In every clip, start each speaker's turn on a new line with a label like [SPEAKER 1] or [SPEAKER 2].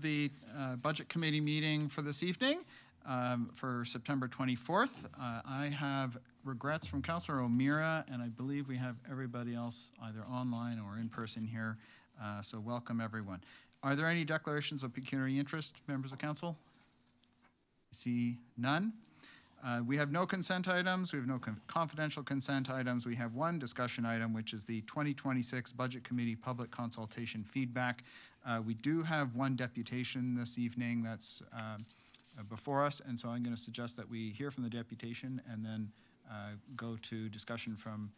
[SPEAKER 1] the Budget Committee meeting for this evening for September 24th. I have regrets from Councillor O'Meara, and I believe we have everybody else either online or in person here. So welcome, everyone. Are there any declarations of pecuniary interest, members of council? See none. We have no consent items. We have no confidential consent items. We have one discussion item, which is the 2026 Budget Committee public consultation feedback. We do have one deputation this evening that's before us, and so I'm going to suggest that we hear from the deputation and then go to discussion from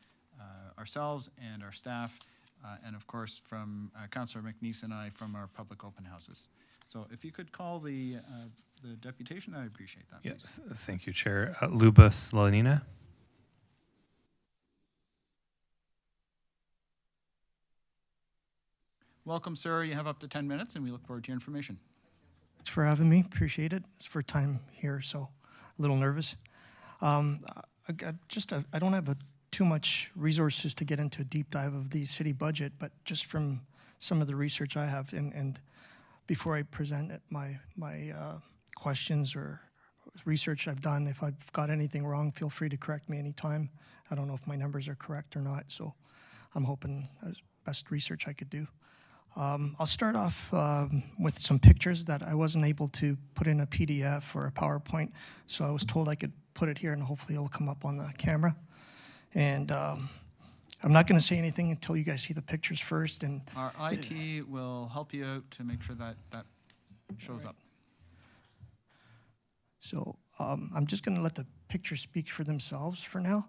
[SPEAKER 1] ourselves and our staff, and of course from Councillor McNeese and I from our public open houses. So if you could call the deputation, I'd appreciate that.
[SPEAKER 2] Yes, thank you, Chair. Luba Slanina.
[SPEAKER 1] Welcome, sir. You have up to 10 minutes, and we look forward to your information.
[SPEAKER 3] Thanks for having me. Appreciate it. It's for time here, so a little nervous. I don't have too much resources to get into a deep dive of the city budget, but just from some of the research I have, and before I present it, my questions or research I've done, if I've got anything wrong, feel free to correct me anytime. I don't know if my numbers are correct or not, so I'm hoping as best research I could do. I'll start off with some pictures that I wasn't able to put in a PDF or a PowerPoint, so I was told I could put it here and hopefully it'll come up on the camera. And I'm not going to say anything until you guys see the pictures first. And
[SPEAKER 1] our IT will help you out to make sure that that shows up.
[SPEAKER 3] So I'm just going to let the pictures speak for themselves for now.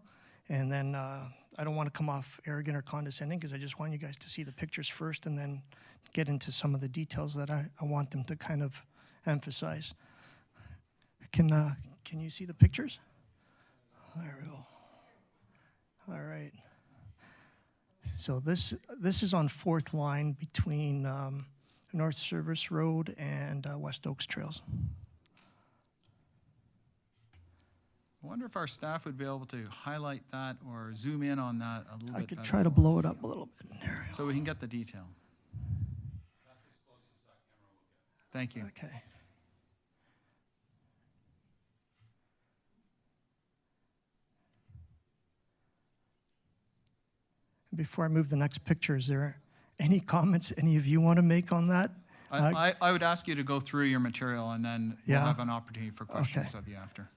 [SPEAKER 3] And then I don't want to come off arrogant or condescending because I just want you guys to see the pictures first and then get into some of the details that I want them to kind of emphasize. Can you see the pictures? There we go. All right. So this is on 4th line between North Service Road and West Oaks Trails.
[SPEAKER 1] I wonder if our staff would be able to highlight that or zoom in on that a little bit.
[SPEAKER 3] I could
[SPEAKER 1] better
[SPEAKER 3] try to blow it up a little bit. There we
[SPEAKER 1] so we can get the detail.
[SPEAKER 3] That's as close as that camera will get.
[SPEAKER 1] Thank you.
[SPEAKER 3] Okay. Before I move the next picture, is there any comments any of you want to make on that?
[SPEAKER 1] I would ask you to go through your material and then we'll have an opportunity for questions of you after.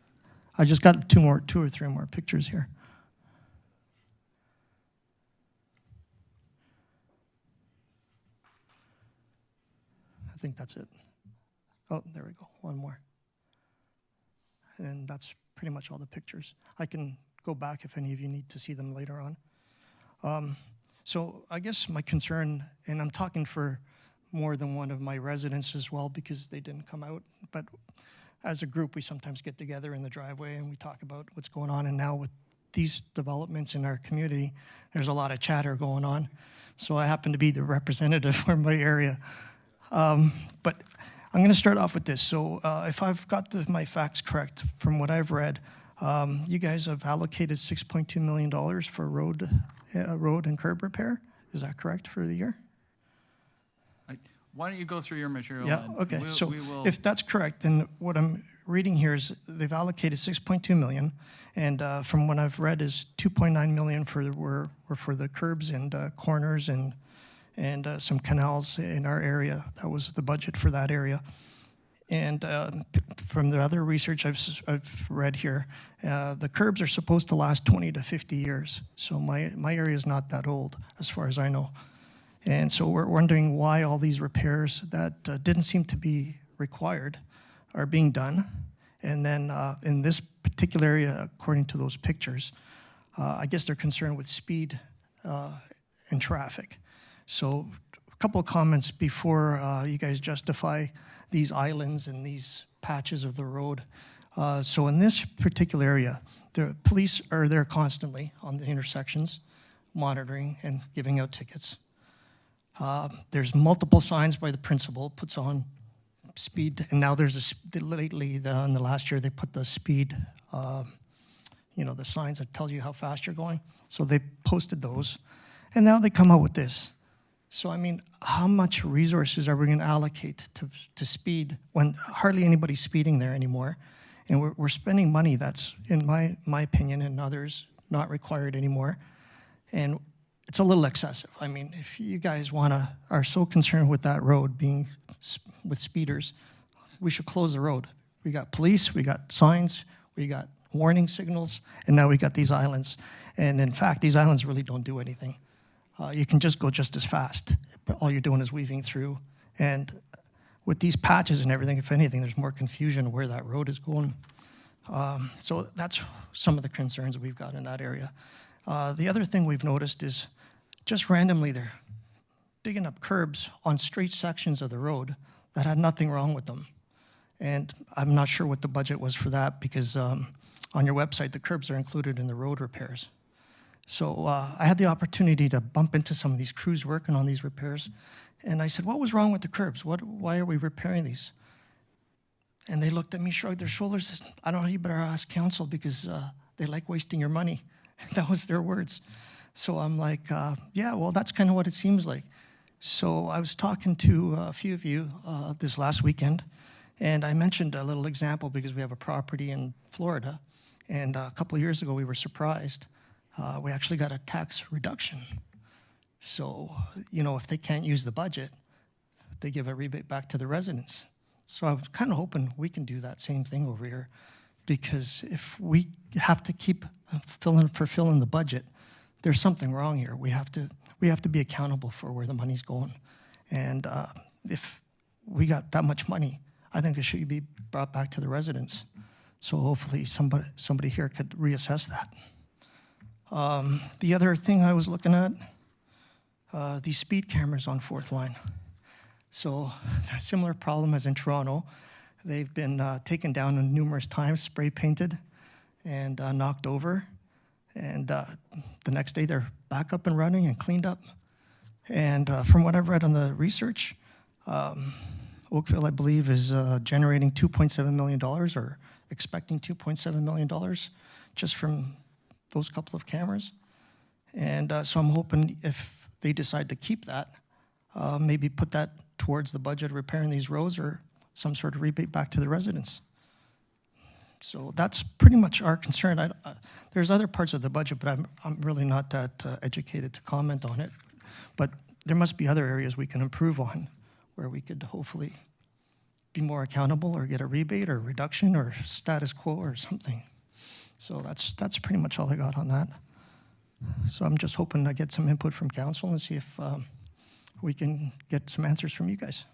[SPEAKER 3] I just got two or three more pictures here. I think that's it. Oh, there we go. One more. And that's pretty much all the pictures. I can go back if any of you need to see them later on. So I guess my concern, and I'm talking for more than one of my residents as well because they didn't come out, but as a group we sometimes get together in the driveway and we talk about what's going on, and now with these developments in our community, there's a lot of chatter going on. So I happen to be the representative for my area. But I'm going to start off with this. So if I've got my facts correct from what I've read, you guys have allocated $6.2 million for road and curb repair. Is that correct for the year?
[SPEAKER 1] Why don't you go through your material?
[SPEAKER 3] Yeah, okay. So if that's correct, then what I'm reading here is they've allocated $6.2 million, and from what I've read is $2.9 million were for the curbs and corners and some canals in our area. That was the budget for that area. And from the other research I've read here, the curbs are supposed to last 20 to 50 years. So my area is not that old, as far as I know. And so we're wondering why all these repairs that didn't seem to be required are being done. And then in this particular area, according to those pictures, I guess they're concerned with speed and traffic. So a couple of comments before you guys justify these islands and these patches of the road. So in this particular area, the police are there constantly on the intersections, monitoring and giving out tickets. There's multiple signs by the principal, puts on speed, and now there's lately in the last year they put the speed, the signs that tell you how fast you're going. So they posted those, and now they come out with this. So, I mean, how much resources are we going to allocate to speed when hardly anybody's speeding there anymore? And we're spending money that's, in my opinion and others, not required anymore. And it's a little excessive. I mean, if you guys are so concerned with that road being with speeders, we should close the road. We got police, we got signs, we got warning signals, and now we got these islands. And in fact, these islands really don't do anything. You can just go just as fast, but all you're doing is weaving through. And with these patches and everything, if anything, there's more confusion where that road is going. So that's some of the concerns that we've got in that area. The other thing we've noticed is just randomly they're digging up curbs on straight sections of the road that had nothing wrong with them. And I'm not sure what the budget was for that because on your website, the curbs are included in the road repairs. So I had the opportunity to bump into some of these crews working on these repairs. And I said, what was wrong with the curbs? Why are we repairing these? And they looked at me, shrugged their shoulders, said, I don't know, you better ask council because they like wasting your money. That was their words. So I'm like, yeah, well, that's kind of what it seems like. So I was talking to a few of you this last weekend, and I mentioned a little example because we have a property in Florida. And a couple of years ago, we were surprised. We actually got a tax reduction. So, you know, if they can't use the budget, they give a rebate back to the residents. So I was kind of hoping we can do that same thing over here, because if we have to keep fulfilling the budget, there's something wrong here. We have to be accountable for where the money's going. And if we got that much money, I think it should be brought back to the residents. So hopefully somebody here could reassess that. The other thing I was looking at, these speed cameras on 4th line. So a similar problem as in Toronto. They've been taken down numerous times, spray painted, and knocked over. And the next day they're back up and running and cleaned up. And from what I've read on the research, Oakville, I believe, is generating $2.7 million or expecting $2.7 million just from those couple of cameras. And so I'm hoping if they decide to keep that, maybe put that towards the budget of repairing these roads or some sort of rebate back to the residents. So that's pretty much our concern. There's other parts of the budget, but I'm really not that educated to comment on it. But there must be other areas we can improve on where we could hopefully be more accountable or get a rebate or reduction or status quo or something. So that's pretty much all I got on that. So I'm just hoping to get some input from council and see if we can get some answers from you guys.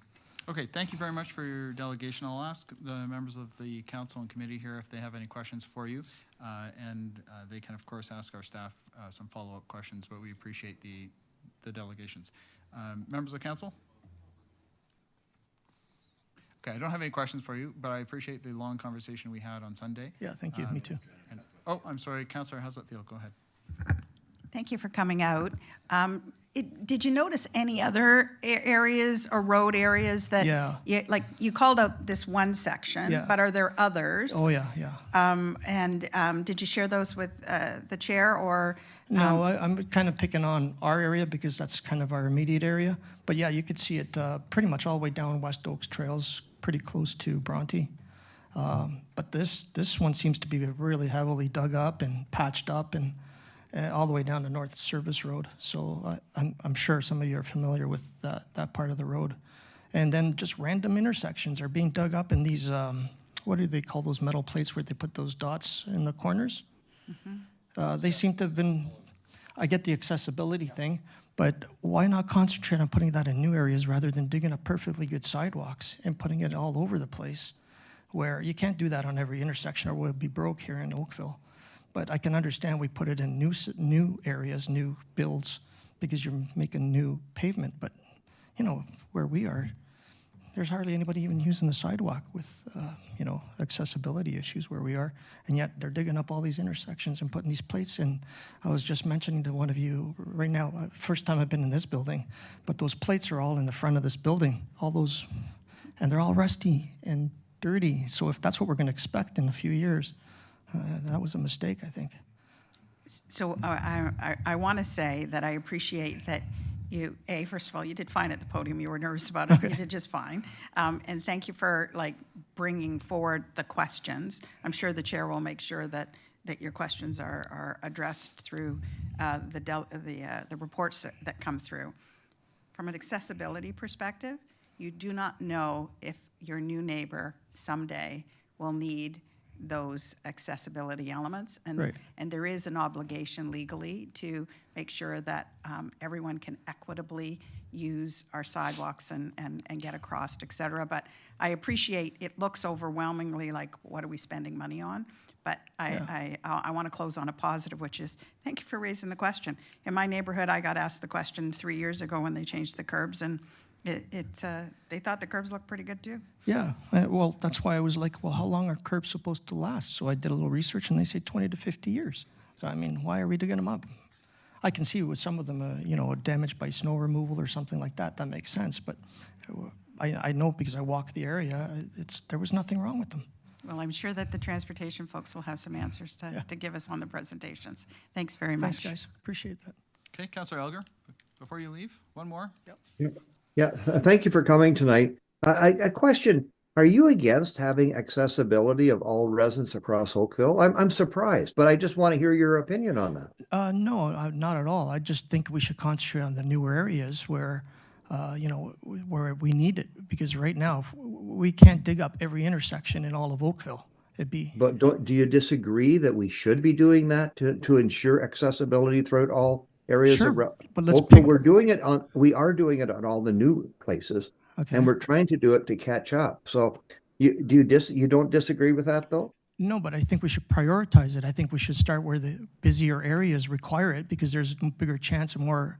[SPEAKER 1] Okay, thank you very much for your delegation. I'll ask the members of the council and committee here if they have any questions for you. And they can, of course, ask our staff some follow-up questions, but we appreciate the delegations. Members of council? Okay, I don't have any questions for you, but I appreciate the long conversation we had on Sunday.
[SPEAKER 3] Yeah, thank you. Me too.
[SPEAKER 1] Oh, I'm sorry, Councillor Haslet-Thiel, go ahead.
[SPEAKER 4] Thank you for coming out. Did you notice any other areas or road areas that, like you called out this one section, but are there others?
[SPEAKER 3] Oh, yeah.
[SPEAKER 4] And did you share those with the chair or?
[SPEAKER 3] No, I'm kind of picking on our area because that's kind of our immediate area. But yeah, you could see it pretty much all the way down West Oaks Trails, pretty close to Bronte. But this one seems to be really heavily dug up and patched up and all the way down to North Service Road. So I'm sure some of you are familiar with that part of the road. And then just random intersections are being dug up in these, what do they call those metal plates where they put those dots in the corners? Mm-hmm. They seem to have been, I get the accessibility thing, but why not concentrate on putting that in new areas rather than digging up perfectly good sidewalks and putting it all over the place, where you can't do that on every intersection or we'll be broke here in Oakville. But I can understand we put it in new areas, new builds, because you're making new pavement. But, you know, where we are, there's hardly anybody even using the sidewalk with, you know, accessibility issues where we are. And yet they're digging up all these intersections and putting these plates in. I was just mentioning to one of you right now, first time I've been in this building, but those plates are all in the front of this building, all those, and they're all rusty and dirty. So if that's what we're going to expect in a few years, that was a mistake, I think.
[SPEAKER 4] So I want to say that I appreciate that first of all, you did fine at the podium. You were nervous about it. You did just fine. And thank you for bringing forward the questions. I'm sure the chair will make sure that your questions are addressed through the reports that come through. From an accessibility perspective, you do not know if your new neighbor someday will need those accessibility elements. And there is an obligation legally to make sure that everyone can equitably use our sidewalks and get across, et cetera. But I appreciate it looks overwhelmingly like, what are we spending money on? But I want to close on a positive, which is thank you for raising the question. In my neighborhood, I got asked the question 3 years ago when they changed the curbs, and they thought the curbs looked pretty good too.
[SPEAKER 3] Yeah, well, that's why I was like, well, how long are curbs supposed to last? So I did a little research, and they say 20 to 50 years. So, I mean, why are we digging them up? I can see with some of them, damaged by snow removal or something like that. That makes sense. But I know because I walk the area, there was nothing wrong with them.
[SPEAKER 4] Well, I'm sure that the transportation folks will have some answers to give us on the presentations. Thanks very much.
[SPEAKER 3] Thanks, guys. Appreciate that.
[SPEAKER 1] Okay, Councillor Elgar, before you leave, one more.
[SPEAKER 3] Yep.
[SPEAKER 5] Yeah, thank you for coming tonight. A question, are you against having accessibility of all residents across Oakville? I'm surprised, but I just want to hear your opinion on that.
[SPEAKER 3] No, not at all. I just think we should concentrate on the newer areas where, where we need it. Because right now, we can't dig up every intersection in all of Oakville.
[SPEAKER 5] But do you disagree that we should be doing that to ensure accessibility throughout all areas?
[SPEAKER 3] Sure, but let's
[SPEAKER 5] Oakville, we are doing it on all the new places,
[SPEAKER 3] okay.
[SPEAKER 5] And we're trying to do it to catch up. So you don't disagree with that though?
[SPEAKER 3] No, but I think we should prioritize it. I think we should start where the busier areas require it, because there's a bigger chance of more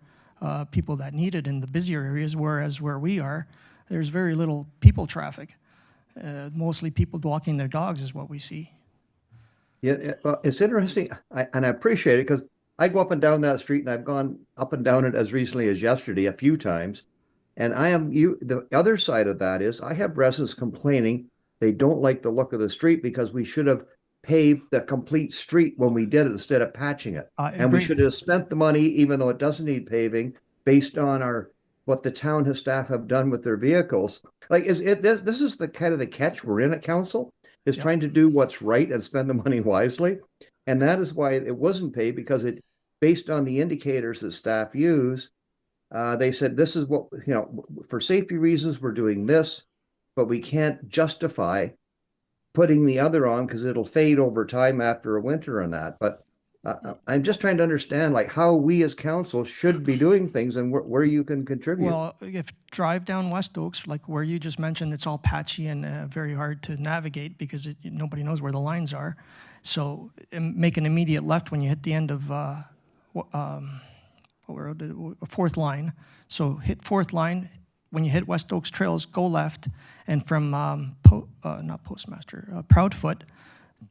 [SPEAKER 3] people that need it in the busier areas, whereas where we are, there's very little people traffic. Mostly people walking their dogs is what we see.
[SPEAKER 5] Yeah, well, it's interesting, and I appreciate it, because I go up and down that street, and I've gone up and down it as recently as yesterday a few times. And the other side of that is I have residents complaining they don't like the look of the street because we should have paved the complete street when we did it instead of patching it. And we should have spent the money, even though it doesn't need paving, based on what the town staff have done with their vehicles. This is the kind of the catch we're in at council, is trying to do what's right and spend the money wisely. And that is why it wasn't paid, because based on the indicators that staff use, they said, this is what, for safety reasons, we're doing this, but we can't justify putting the other on because it'll fade over time after a winter and that. But I'm just trying to understand how we as council should be doing things and where you can contribute.
[SPEAKER 3] Well, if drive down West Oaks, like where you just mentioned, it's all patchy and very hard to navigate because nobody knows where the lines are. So make an immediate left when you hit the end of fourth line. So hit fourth line. When you hit West Oaks Trails, go left, and from Proudfoot,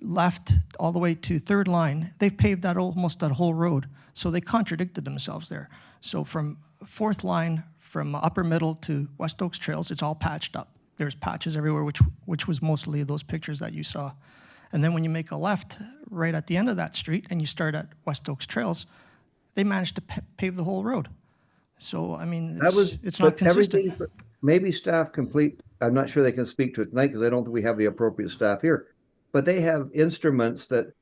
[SPEAKER 3] left all the way to third line. They've paved almost that whole road, so they contradicted themselves there. So from fourth line, from upper middle to West Oaks Trails, it's all patched up. There's patches everywhere, which was mostly those pictures that you saw. And then when you make a left right at the end of that street and you start at West Oaks Trails, they managed to pave the whole road. So, I mean, it's not consistent.
[SPEAKER 5] Maybe staff I'm not sure they can speak to it tonight because I don't think we have the appropriate staff here, but they have instruments that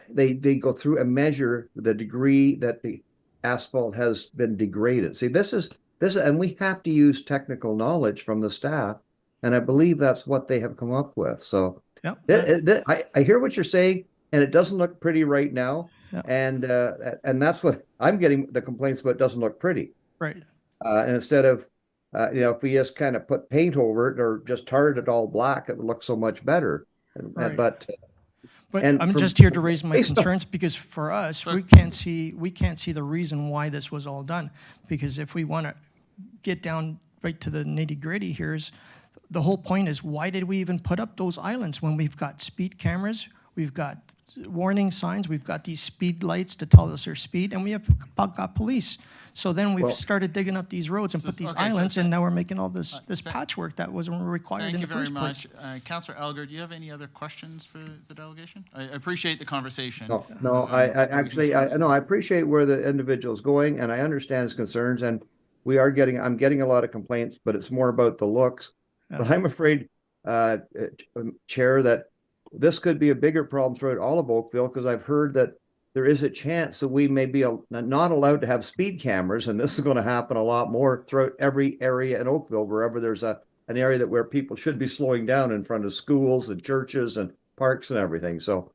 [SPEAKER 5] they go through and measure the degree that the asphalt has been degraded. See, this is, and we have to use technical knowledge from the staff, and I believe that's what they have come up with. So I hear what you're saying, and it doesn't look pretty right now. Yep. And that's what I'm getting the complaints about. It doesn't look pretty.
[SPEAKER 3] Right.
[SPEAKER 5] And instead of, if we just kind of put paint over it or just tarred it all black, it would look so much better.
[SPEAKER 3] Right. But I'm just here to raise my concerns because for us, we can't see the reason why this was all done. Because if we want to get down right to the nitty gritty here, the whole point is, why did we even put up those islands when we've got speed cameras, we've got warning signs, we've got these speed lights to tell us their speed, and we have got police. So then we've
[SPEAKER 5] Well-
[SPEAKER 3] started digging up these roads and
[SPEAKER 1] So-
[SPEAKER 3] put these
[SPEAKER 1] okay, so
[SPEAKER 3] islands, and now we're making all this
[SPEAKER 1] th-
[SPEAKER 3] patchwork that wasn't required
[SPEAKER 1] Thank
[SPEAKER 3] in
[SPEAKER 1] you
[SPEAKER 3] the
[SPEAKER 1] very
[SPEAKER 3] first place.
[SPEAKER 1] much. Councillor Elgar, do you have any other questions for the delegation? I appreciate the conversation.
[SPEAKER 5] No, I appreciate where the individual's going, and I understand his concerns, and I'm getting a lot of complaints, but it's more about the looks. But I'm afraid, Chair, that this could be a bigger problem throughout all of Oakville, because I've heard that there is a chance that we may be not allowed to have speed cameras, and this is going to happen a lot more throughout every area in Oakville, wherever there's an area where people should be slowing down in front of schools and churches and parks and everything. So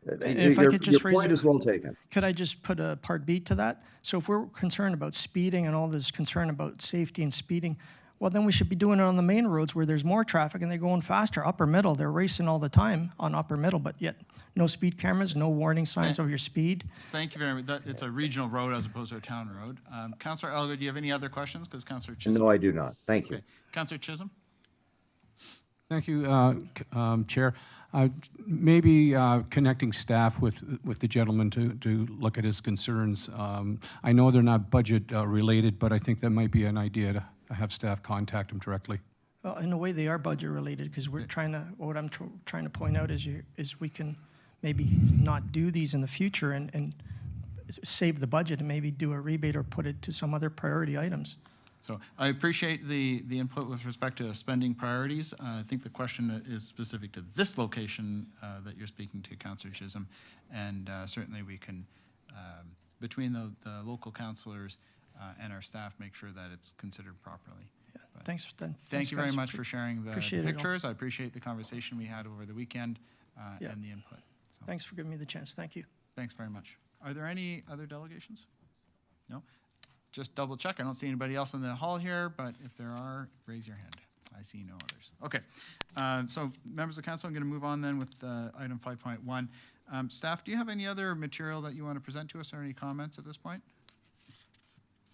[SPEAKER 3] If I could just
[SPEAKER 5] your
[SPEAKER 3] raise
[SPEAKER 5] point is well taken.
[SPEAKER 3] Could I just put a part B to that? So if we're concerned about speeding and all this concern about safety and speeding, well, then we should be doing it on the main roads where there's more traffic and they're going faster. Upper middle, they're racing all the time on upper middle, but yet no speed cameras, no warning signs of your speed.
[SPEAKER 1] Thank you very much. It's a regional road as opposed to a town road. Councillor Elgar, do you have any other questions? Because Councillor Chisholm.
[SPEAKER 5] No, I do not. Thank you.
[SPEAKER 1] Okay. Councillor Chisholm?
[SPEAKER 6] Thank you, Chair. Maybe connecting staff with the gentleman to look at his concerns. I know they're not budget related, but I think that might be an idea to have staff contact him directly.
[SPEAKER 3] Well, in a way, they are budget related because we're what I'm trying to point out is we can maybe not do these in the future and save the budget and maybe do a rebate or put it to some other priority items.
[SPEAKER 1] So I appreciate the input with respect to spending priorities. I think the question is specific to this location that you're speaking to, Councillor Chisholm, and certainly we can, between the local councillors and our staff, make sure that it's considered properly.
[SPEAKER 3] Yeah.
[SPEAKER 1] But
[SPEAKER 3] Thanks
[SPEAKER 1] you very
[SPEAKER 3] guys.
[SPEAKER 1] much for sharing the
[SPEAKER 3] Appreciate it all.
[SPEAKER 1] pictures. I appreciate the conversation we had over the weekend
[SPEAKER 3] Yeah.
[SPEAKER 1] and the input. So,
[SPEAKER 3] Thanks for giving me the chance. Thank you.
[SPEAKER 1] thanks very much. Are there any other delegations? No? Just double check. I don't see anybody else in the hall here, but if there are, raise your hand. I see no others. Okay. So members of council, I'm going to move on then with item 5.1. Staff, do you have any other material that you want to present to us or any comments at this point?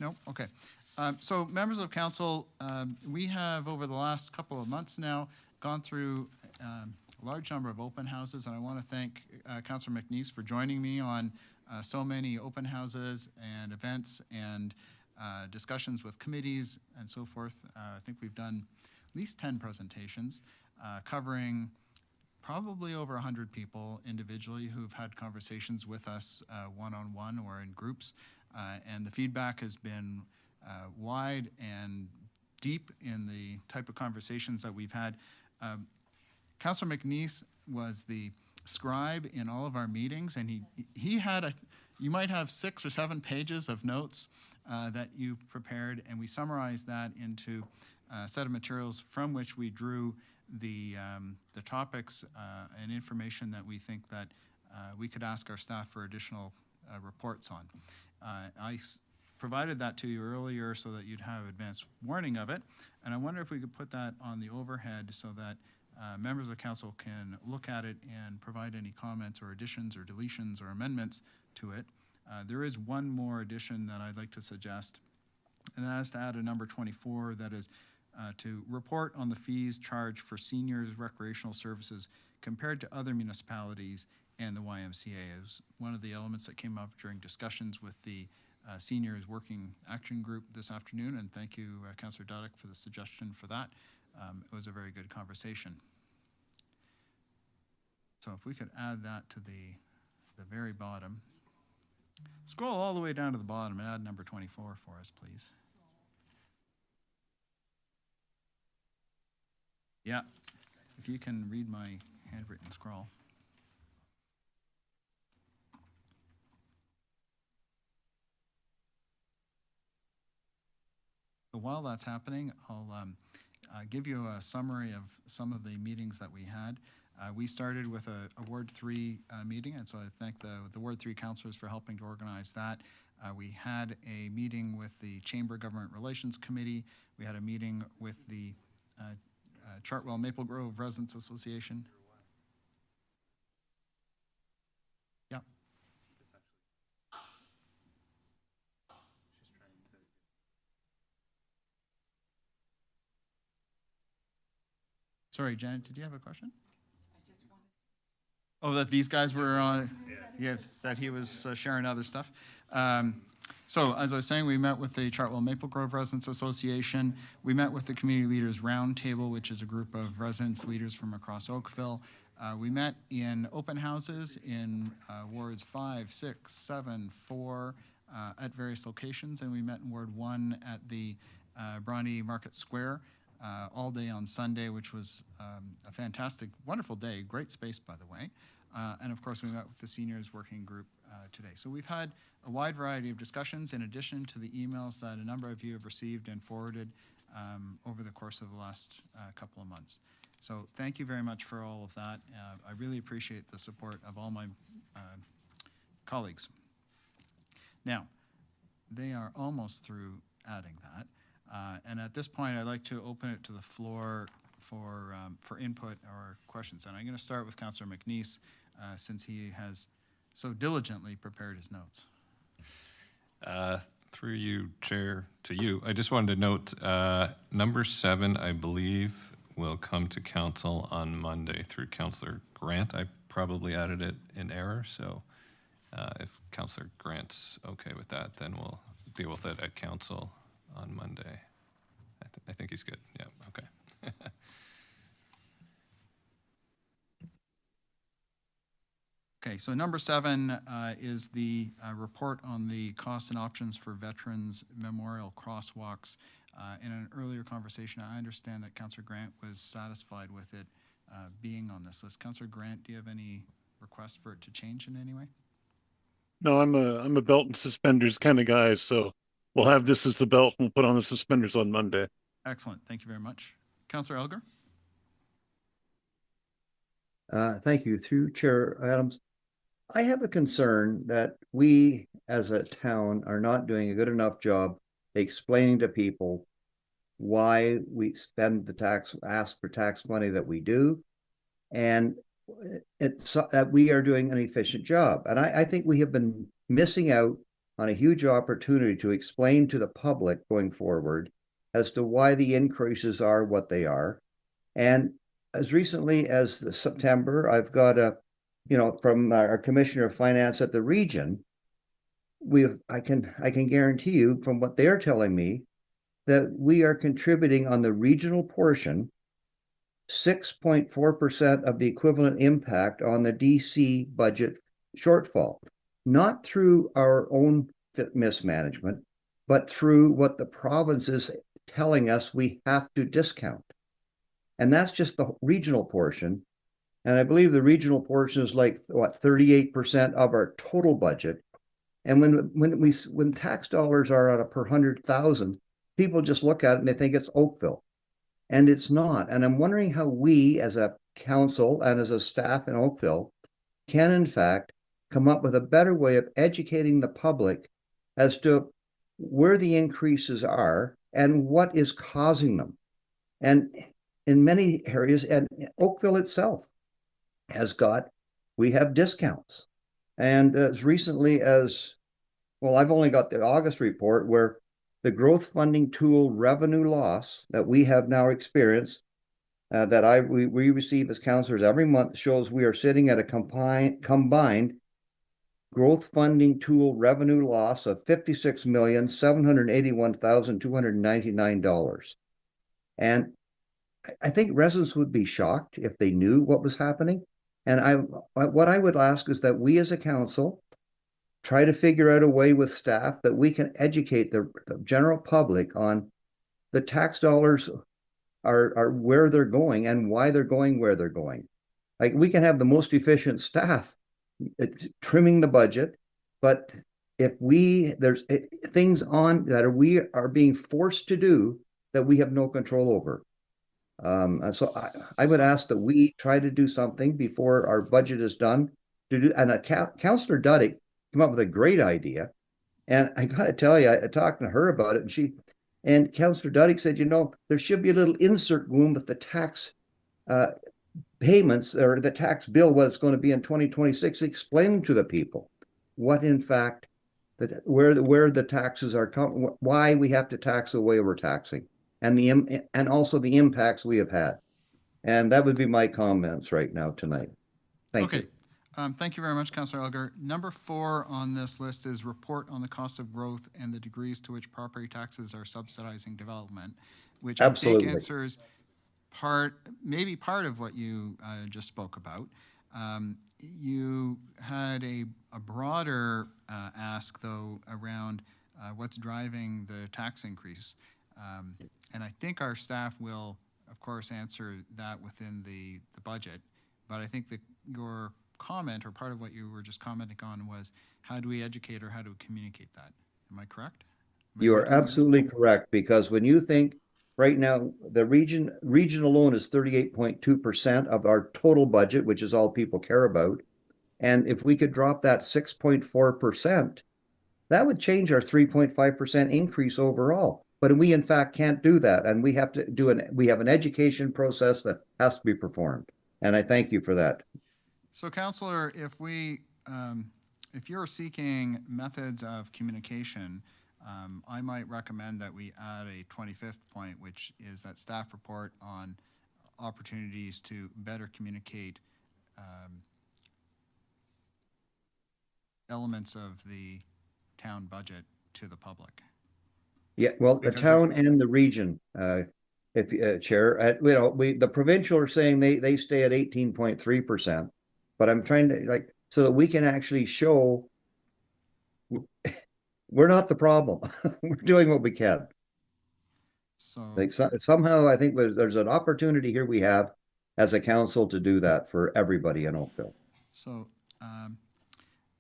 [SPEAKER 1] No? Okay. So members of council, we have over the last couple of months now gone through a large number of open houses, and I want to thank Councillor McNeese for joining me on so many open houses and events and discussions with committees and so forth. I think we've done at least 10 presentations covering probably over 100 people individually who've had conversations with us one-on-one or in groups. And the feedback has been wide and deep in the type of conversations that we've had. Councillor McNeese was the scribe in all of our meetings, and he had you might have 6 or 7 pages of notes that you prepared, and we summarized that into a set of materials from which we drew the topics and information that we think that we could ask our staff for additional reports on. I provided that to you earlier so that you'd have advance warning of it, and I wonder if we could put that on the overhead so that members of council can look at it and provide any comments or additions or deletions or amendments to it. There is one more addition that I'd like to suggest, and that is to add a number 24, that is to report on the fees charged for seniors recreational services compared to other municipalities and the YMCA. It was one of the elements that came up during discussions with the Seniors Working Action Group this afternoon, and thank you, Councillor Dudek, for the suggestion for that. It was a very good conversation. So if we could add that to the very bottom. Scroll all the way down to the bottom and add number 24 for us, please. Yeah, if you can read my handwritten scrawl. So while that's happening, I'll give you a summary of some of the meetings that we had. We started with a Ward 3 meeting, and so I thank the Ward 3 councillors for helping to organize that. We had a meeting with the Chamber Government Relations Committee. We had a meeting with the Chartwell Maple Grove Residents Association. Yeah. Sorry, Janet, did you have a question? Oh, that these guys were on, yeah, that he was sharing other stuff. So as I was saying, we met with the Chartwell Maple Grove Residents Association. We met with the Community Leaders Roundtable, which is a group of residents leaders from across Oakville. We met in open houses in wards 5, 6, 7, 4 at various locations, and we met in Ward 1 at the Bronte Market Square all day on Sunday, which was a fantastic, wonderful day. Great space, by the way. And of course, we met with the seniors working group today. So we've had a wide variety of discussions in addition to the emails that a number of you have received and forwarded over the course of the last couple of months. So thank you very much for all of that. I really appreciate the support of all my colleagues. Now, they are almost through adding that. And at this point, I'd like to open it to the floor for input or questions. And I'm going to start with Councillor McNeice, since he has so diligently prepared his notes.
[SPEAKER 7] Through you, Chair, to you, I just wanted to note number 7, I believe, will come to Council on Monday through Councillor Grant. I probably added it in error, so if Councillor Grant's okay with that, then we'll deal with it at Council on Monday. I think he's good. Yeah, okay.
[SPEAKER 1] Okay, so number 7 is the report on the costs and options for Veterans Memorial Crosswalks. In an earlier conversation, I understand that Councillor Grant was satisfied with it being on this list. Councillor Grant, do you have any request for it to change in any way?
[SPEAKER 8] No, I'm a belt and suspenders kind of guy, so we'll have this as the belt and we'll put on the suspenders on Monday.
[SPEAKER 1] Excellent, thank you very much. Councillor Elgar?
[SPEAKER 5] Thank you. Through Chair Adams, I have a concern that we as a town are not doing a good enough job explaining to people why we spend the tax, ask for tax money that we do, and it's that we are doing an efficient job. And I think we have been missing out on a huge opportunity to explain to the public going forward as to why the increases are what they are. And as recently as September, I've got from our Commissioner of Finance at the region, I can guarantee you from what they're telling me that we are contributing on the regional portion 6.4% of the equivalent impact on the DC budget shortfall, not through our own mismanagement, but through what the province is telling us we have to discount. And that's just the regional portion. And I believe the regional portion is like, what, 38% of our total budget. And when tax dollars are on a per 100,000, people just look at it and they think it's Oakville. And it's not. And I'm wondering how we as a council and as a staff in Oakville can in fact come up with a better way of educating the public as to where the increases are and what is causing them. And in many areas, and Oakville itself we have discounts. And as recently as, well, I've only got the August report where the growth funding tool revenue loss that we have now experienced, that we receive as councillors every month, shows we are sitting at a combined growth funding tool revenue loss of $56,781,299. And I think residents would be shocked if they knew what was happening. And what I would ask is that we as a council try to figure out a way with staff that we can educate the general public on the tax dollars are where they're going and why they're going where they're going. Like, we can have the most efficient staff trimming the budget, but if there's things on that we are being forced to do that we have no control over. So I would ask that we try to do something before our budget is done to do. And Councillor Duddick came up with a great idea, and I got to tell you, I talked to her about it, and Councillor Duddick said, there should be a little insert room with the tax payments or the tax bill, what it's going to be in 2026, explaining to the people what in fact where the taxes are coming, why we have to tax the way we're taxing. And also the impacts we have had. And that would be my comments right now tonight. Thank you.
[SPEAKER 1] Thank you very much, Councillor Elgar. Number 4 on this list is report on the cost of growth and the degrees to which property taxes are subsidizing development, which I think
[SPEAKER 5] Absolutely.
[SPEAKER 1] answers maybe part of what you just spoke about. You had a broader ask, though, around what's driving the tax increase. And I think our staff will, of course, answer that within the budget. But I think that your comment, or part of what you were just commenting on, was how do we educate or how do we communicate that? Am I correct?
[SPEAKER 5] You are absolutely correct, because when you think right now, the region alone is 38.2% of our total budget, which is all people care about. And if we could drop that 6.4%, that would change our 3.5% increase overall. But we in fact can't do that. And we have to we have an education process that has to be performed. And I thank you for that.
[SPEAKER 1] So, Councillor, if you're seeking methods of communication, I might recommend that we add a 25th point, which is that staff report on opportunities to better communicate elements of the town budget to the public.
[SPEAKER 5] Yeah, well, the town and the region, Chair, the provincial are saying they stay at 18.3%, but I'm trying to so that we can actually show we're not the problem. We're doing what we can.
[SPEAKER 1] So
[SPEAKER 5] somehow I think there's an opportunity here we have as a council to do that for everybody in Oakville.
[SPEAKER 1] So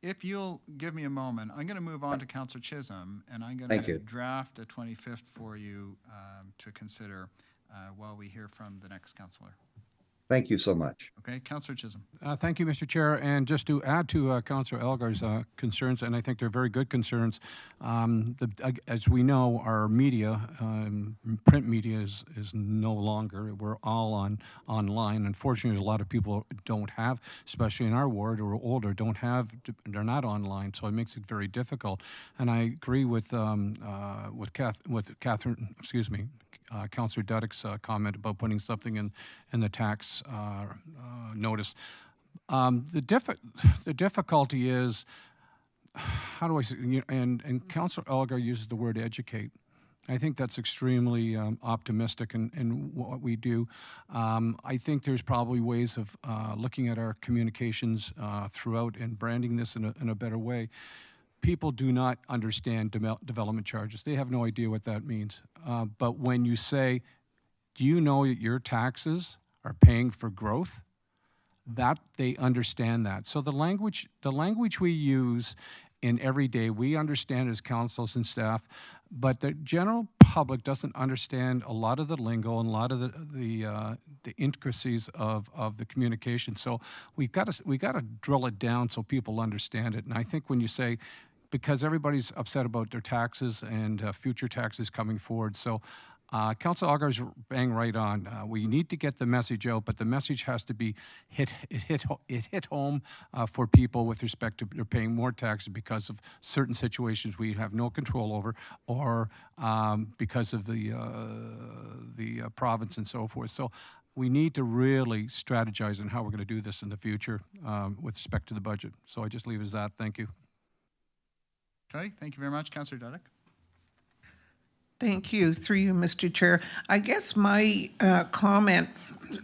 [SPEAKER 1] if you'll give me a moment, I'm going to move on to Councillor Chisholm, and I'm going to draft a 25th for you to consider while we hear from the next councillor.
[SPEAKER 5] Thank you so much.
[SPEAKER 1] Okay, Councillor Chisholm.
[SPEAKER 6] Thank you, Mr. Chair. And just to add to Councillor Elgar's concerns, and I think they're very good concerns, as we know, our media, print media is no longer. We're all online. Unfortunately, a lot of people don't have, especially in our ward or older, they're not online, so it makes it very difficult. And I agree with Catherine, excuse me, Councillor Duddick's comment about putting something in the tax notice. The difficulty is, how do I say, and Councillor Elgar uses the word educate. I think that's extremely optimistic in what we do. I think there's probably ways of looking at our communications throughout and branding this in a better way. People do not understand development charges. They have no idea what that means. But when you say, do you know that your taxes are paying for growth? That they understand that. So the language we use in every day, we understand as councils and staff, but the general public doesn't understand a lot of the lingo and a lot of the intricacies of the communication. So we got to drill it down so people understand it. And I think when you say, because everybody's upset about their taxes and future taxes coming forward. So Council Elgar's bang right on. We need to get the message out, but the message has to be hit home for people with respect to they're paying more taxes because of certain situations we have no control over, or because of the province and so forth. So we need to really strategize on how we're going to do this in the future with respect to the budget. So I just leave it as that. Thank you.
[SPEAKER 1] Okay, thank you very much. Councillor Duddick.
[SPEAKER 9] Thank you. Through you, Mr. Chair. I guess my comment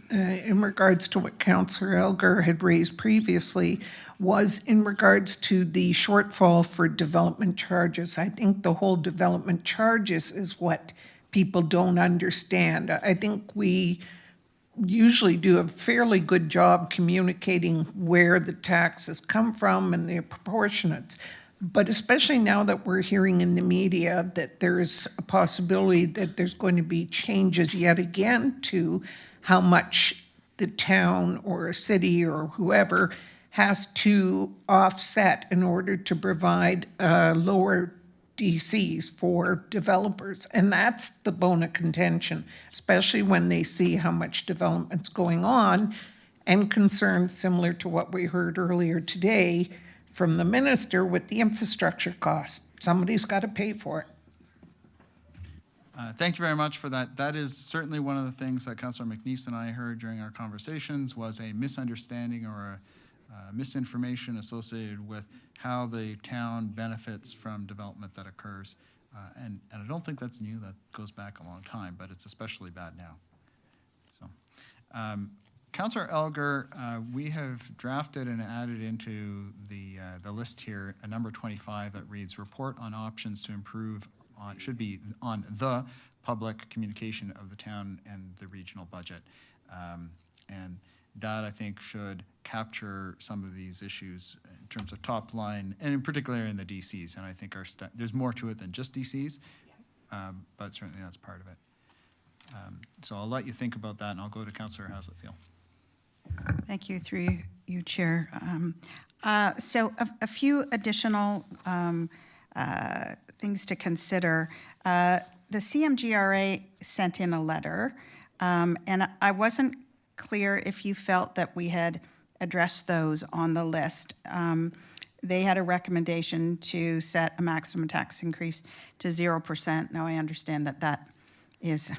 [SPEAKER 9] in regards to what Councillor Elgar had raised previously was in regards to the shortfall for development charges. I think the whole development charges is what people don't understand. I think we usually do a fairly good job communicating where the taxes come from and they're proportionate. But especially now that we're hearing in the media that there's a possibility that there's going to be changes yet again to how much the town or a city or whoever has to offset in order to provide lower DCs for developers. And that's the bone of contention, especially when they see how much development's going on, and concerns similar to what we heard earlier today from the minister with the infrastructure costs. Somebody's got to pay for it.
[SPEAKER 1] Thank you very much for that. That is certainly one of the things that Councillor McNeese and I heard during our conversations, was a misunderstanding or misinformation associated with how the town benefits from development that occurs. And I don't think that's new, that goes back a long time, but it's especially bad now. So, Councillor Elgar, we have drafted and added into the list here a number 25 that reads, report on options to improve on, should be on the public communication of the town and the regional budget. And that, I think, should capture some of these issues in terms of top line, and in particular in the DCs. And I think there's more to it than just DCs, but certainly that's part of it. So I'll let you think about that, and I'll go to Councillor Haslett-Thiel.
[SPEAKER 4] Thank you, through you, Chair. So a few additional things to consider. The CMGRA sent in a letter, and I wasn't clear if you felt that we had addressed those on the list. They had a recommendation to set a maximum tax increase to 0%. Now, I understand that that is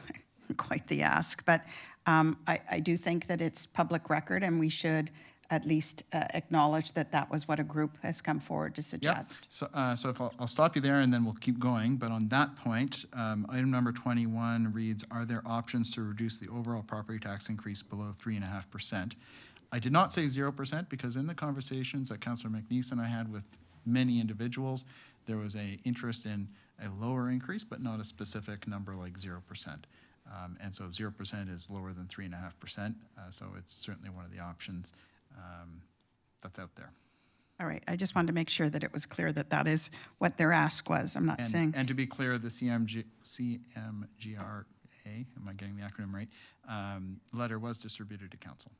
[SPEAKER 4] quite the ask, but I do think that it's public record, and we should at least acknowledge that that was what a group has come forward to suggest.
[SPEAKER 1] Yep. So if I'll stop you there, and then we'll keep going. But on that point, item number 21 reads, are there options to reduce the overall property tax increase below 3.5%? I did not say 0%, because in the conversations that Councillor McNeice and I had with many individuals, there was an interest in a lower increase, but not a specific number like 0%. And so 0% is lower than 3.5%. So it's certainly one of the options that's out there.
[SPEAKER 4] All right, I just wanted to make sure that it was clear that that is what their ask was. I'm not saying.
[SPEAKER 1] And to be clear, the CMGRA, am I getting the acronym right, letter was distributed to council.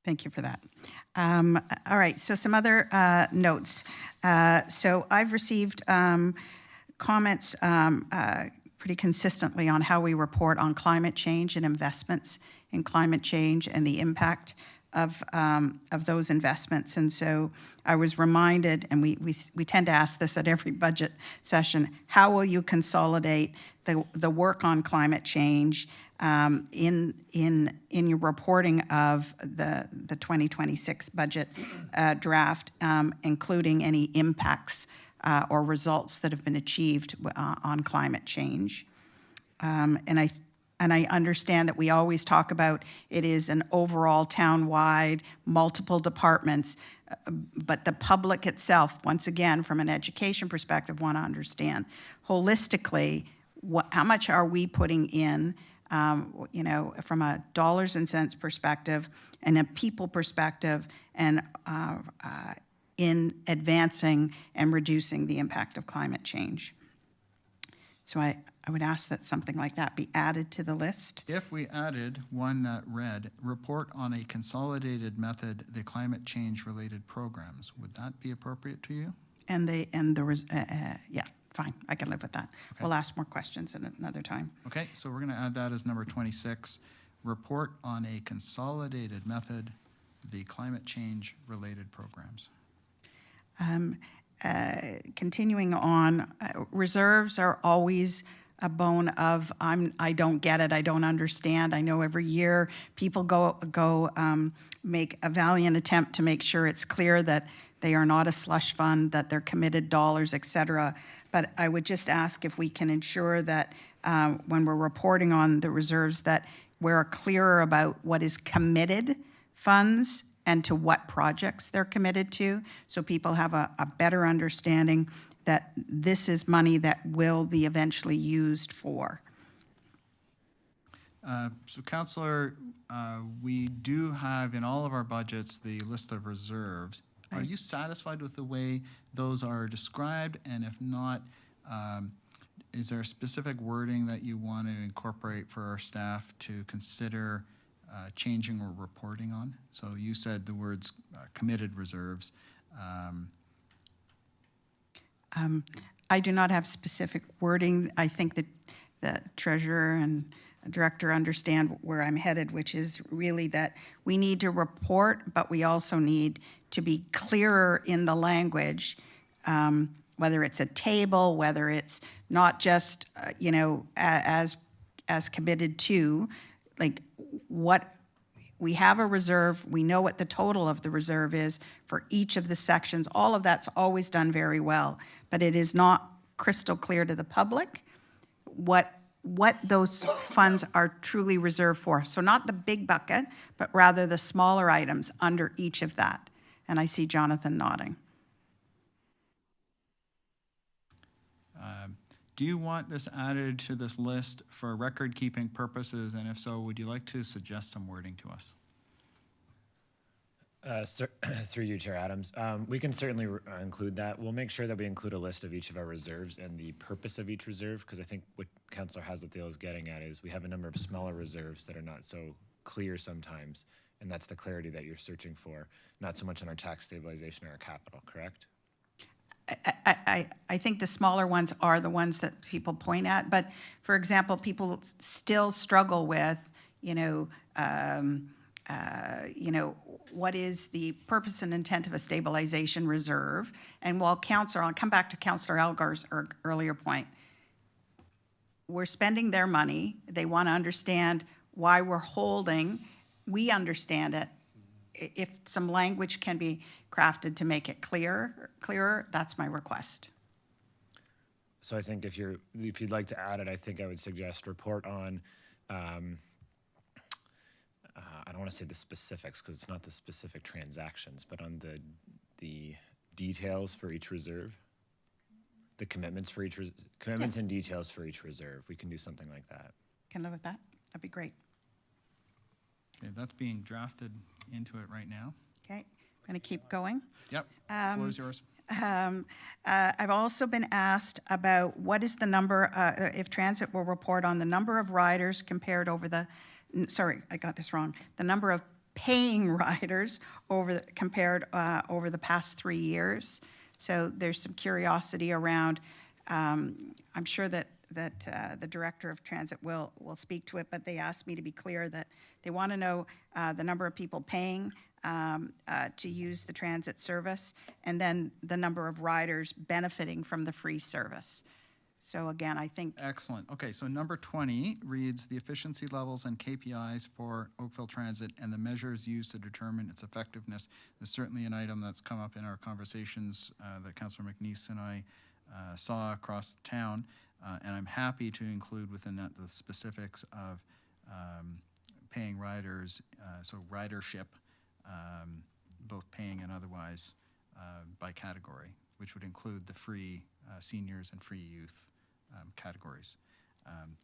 [SPEAKER 4] Thank you for that. All right, so some other notes. So I've received comments pretty consistently on how we report on climate change and investments in climate change and the impact of those investments. And so I was reminded, and we tend to ask this at every budget session, how will you consolidate the work on climate change in your reporting of the 2026 budget draft, including any impacts or results that have been achieved on climate change. And I understand that we always talk about it is an overall town-wide, multiple departments, but the public itself, once again, from an education perspective, want to understand holistically how much are we putting in, you know, from a dollars and cents perspective and a people perspective, and in advancing and reducing the impact of climate change. So I would ask that something like that be added to the list.
[SPEAKER 1] If we added one that read, report on a consolidated method, the climate change related programs, would that be appropriate to you?
[SPEAKER 4] Yeah, fine, I can live with that. Okay. We'll ask more questions at another time.
[SPEAKER 1] Okay, so we're gonna add that as number 26, report on a consolidated method, the climate change related programs.
[SPEAKER 4] Continuing on, reserves are always a bone of I don't get it, I don't understand. I know every year people go make a valiant attempt to make sure it's clear that they are not a slush fund, that they're committed dollars, et cetera. But I would just ask if we can ensure that when we're reporting on the reserves, that we're clearer about what is committed funds and to what projects they're committed to, so people have a better understanding that this is money that will be eventually used for.
[SPEAKER 1] So Councillor, we do have in all of our budgets the list of reserves. Are you satisfied with the way those are described? And if not, is there a specific wording that you want to incorporate for our staff to consider changing or reporting on? So you said the words committed reserves.
[SPEAKER 4] I do not have specific wording. I think that the treasurer and director understand where I'm headed, which is really that we need to report, but we also need to be clearer in the language, whether it's a table, whether it's not just, you know, as committed to, like what we have a reserve, we know what the total of the reserve is for each of the sections. All of that's always done very well, but it is not crystal clear to the public what those funds are truly reserved for. So not the big bucket, but rather the smaller items under each of that. And I see Jonathan nodding.
[SPEAKER 1] Do you want this added to this list for record-keeping purposes? And if so, would you like to suggest some wording to us?
[SPEAKER 10] Through you, Chair Adams. We can certainly include that. We'll make sure that we include a list of each of our reserves and the purpose of each reserve, because I think what Councillor Haslett-Thiel is getting at is we have a number of smaller reserves that are not so clear sometimes, and that's the clarity that you're searching for, not so much on our tax stabilization or our capital, correct?
[SPEAKER 4] I think the smaller ones are the ones that people point at, but for example, people still struggle with, what is the purpose and intent of a stabilization reserve? And while I'll come back to Councillor Elgar's earlier point, we're spending their money. They want to understand why we're holding. We understand it. If some language can be crafted to make it clearer, that's my request.
[SPEAKER 10] So I think if you'd like to add it, I think I would suggest report on, I don't want to say the specifics because it's not the specific transactions, but on the details for each reserve, the commitments for each, commitments and details for each reserve. We can do something like that.
[SPEAKER 4] Can live with that. That'd be great.
[SPEAKER 1] Okay, that's being drafted into it right now.
[SPEAKER 4] Okay, I'm going to keep going.
[SPEAKER 1] Yep, floor is yours.
[SPEAKER 4] I've also been asked about what is the number, if transit will report on the number of riders compared over the, sorry, I got this wrong, the number of paying riders compared over the past 3 years. So there's some curiosity around, I'm sure that the Director of Transit will speak to it, but they asked me to be clear that they want to know the number of people paying to use the transit service, and then the number of riders benefiting from the free service. So again, I think...
[SPEAKER 1] Excellent. Okay, so number 20 reads the efficiency levels and KPIs for Oakville Transit and the measures used to determine its effectiveness. There's certainly an item that's come up in our conversations that Councillor McNeice and I saw across town, and I'm happy to include within that the specifics of paying riders, so ridership, both paying and otherwise by category, which would include the free seniors and free youth categories.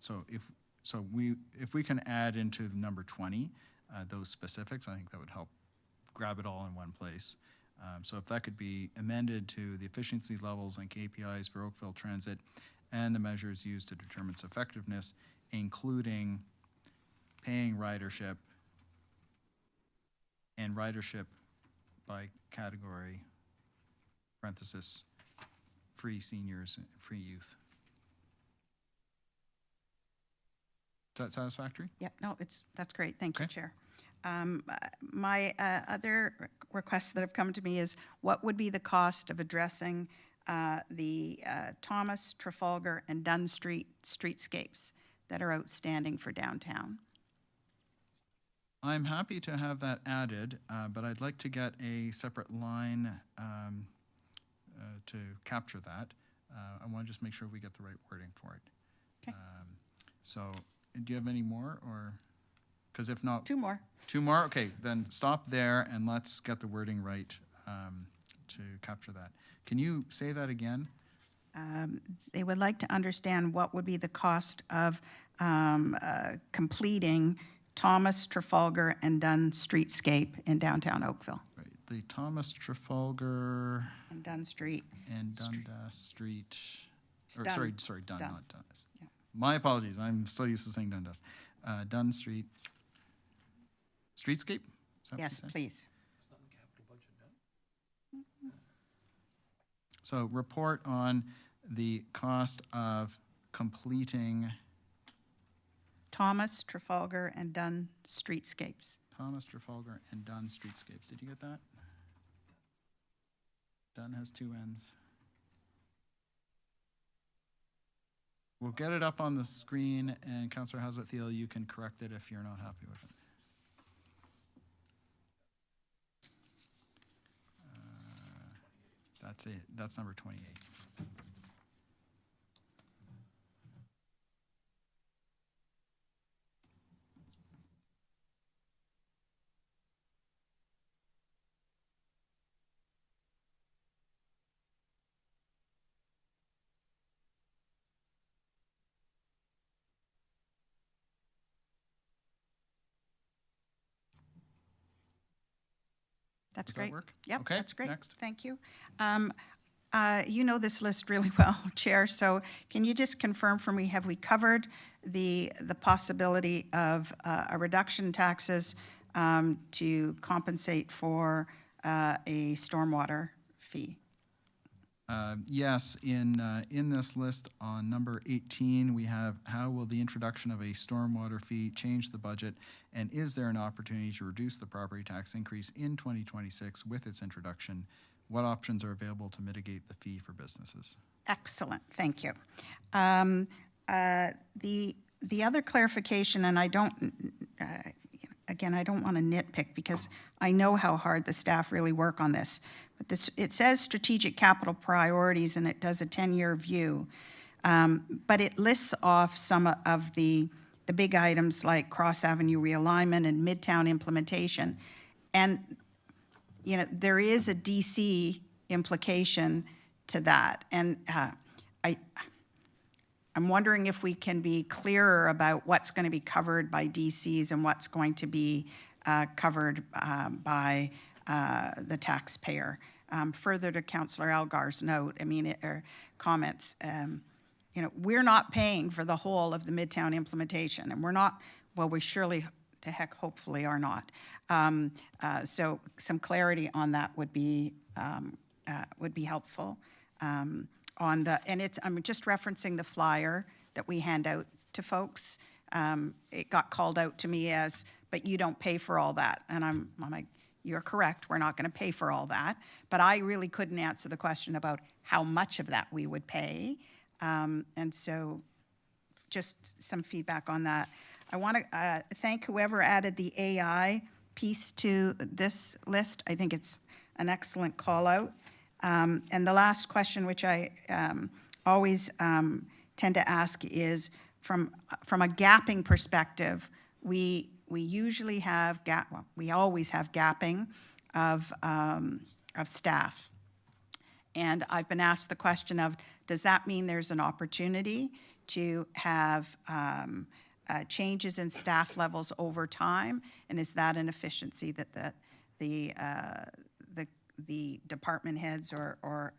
[SPEAKER 1] So if we can add into the number 20 those specifics, I think that would help grab it all in one place. So if that could be amended to the efficiency levels and KPIs for Oakville Transit and the measures used to determine its effectiveness, including paying ridership and ridership by category, parenthesis, free seniors, free youth. Is that satisfactory?
[SPEAKER 4] Yeah, no, that's great. Thank you,
[SPEAKER 1] Okay.
[SPEAKER 4] Chair. My other requests that have come to me is what would be the cost of addressing the Thomas, Trafalgar, and Dunn Street streetscapes that are outstanding for downtown?
[SPEAKER 1] I'm happy to have that added, but I'd like to get a separate line to capture that. I want to just make sure we get the right wording for it.
[SPEAKER 4] Okay.
[SPEAKER 1] So, do you have any more, or, because if not...
[SPEAKER 4] Two more.
[SPEAKER 1] Two more? Okay, then stop there and let's get the wording right to capture that. Can you say that again?
[SPEAKER 4] They would like to understand what would be the cost of completing Thomas, Trafalgar, and Dunn streetscape in downtown Oakville.
[SPEAKER 1] Right, the Thomas, Trafalgar,
[SPEAKER 4] And Dunn Street.
[SPEAKER 1] and Dundas Street, or
[SPEAKER 4] Dunn.
[SPEAKER 1] sorry, Dunn,
[SPEAKER 4] Dunn.
[SPEAKER 1] not Dundas.
[SPEAKER 4] Yeah.
[SPEAKER 1] My apologies, I'm so used to saying Dundas. Dunn Street, streetscape? Is that what you
[SPEAKER 4] Yes,
[SPEAKER 1] said?
[SPEAKER 4] please.
[SPEAKER 1] So report on the cost of completing
[SPEAKER 4] Thomas, Trafalgar, and Dunn streetscapes.
[SPEAKER 1] Thomas, Trafalgar, and Dunn streetscapes. Did you get that? Dunn has two N's. We'll get it up on the screen, and Councillor Haslett-Thiel, you can correct it if you're not happy with it. That's it. That's number 28.
[SPEAKER 4] That's
[SPEAKER 1] Does that
[SPEAKER 4] great.
[SPEAKER 1] work?
[SPEAKER 4] Yep,
[SPEAKER 1] Okay,
[SPEAKER 4] that's great.
[SPEAKER 1] next.
[SPEAKER 4] Thank you. You know this list really well, Chair, so can you just confirm for me, have we covered the possibility of a reduction in taxes to compensate for a stormwater fee?
[SPEAKER 1] Yes, in this list on number 18, we have how will the introduction of a stormwater fee change the budget? And is there an opportunity to reduce the property tax increase in 2026 with its introduction? What options are available to mitigate the fee for businesses?
[SPEAKER 4] Excellent, thank you. The other clarification, and I don't, again, I don't want to nitpick because I know how hard the staff really work on this. But this, it says strategic capital priorities, and it does a 10-year view. But it lists off some of the big items like Cross Avenue realignment and Midtown implementation. And, you know, there is a DC implication to that. And I'm wondering if we can be clearer about what's going to be covered by DCs and what's going to be covered by the taxpayer. Further to Councillor Algar's note, I mean, or comments, you know, we're not paying for the whole of the Midtown implementation, and we're not, well, we surely, to heck, hopefully are not. So some clarity on that would be helpful. On the, and it's, I'm just referencing the flyer that we hand out to folks. It got called out to me as, but you don't pay for all that. And I'm like, you're correct, we're not going to pay for all that. But I really couldn't answer the question about how much of that we would pay. And so just some feedback on that. I want to thank whoever added the AI piece to this list. I think it's an excellent call out. And the last question, which I always tend to ask, is from a gapping perspective, we usually have we always have gapping of staff. And I've been asked the question of, does that mean there's an opportunity to have changes in staff levels over time? And is that an efficiency that the department heads or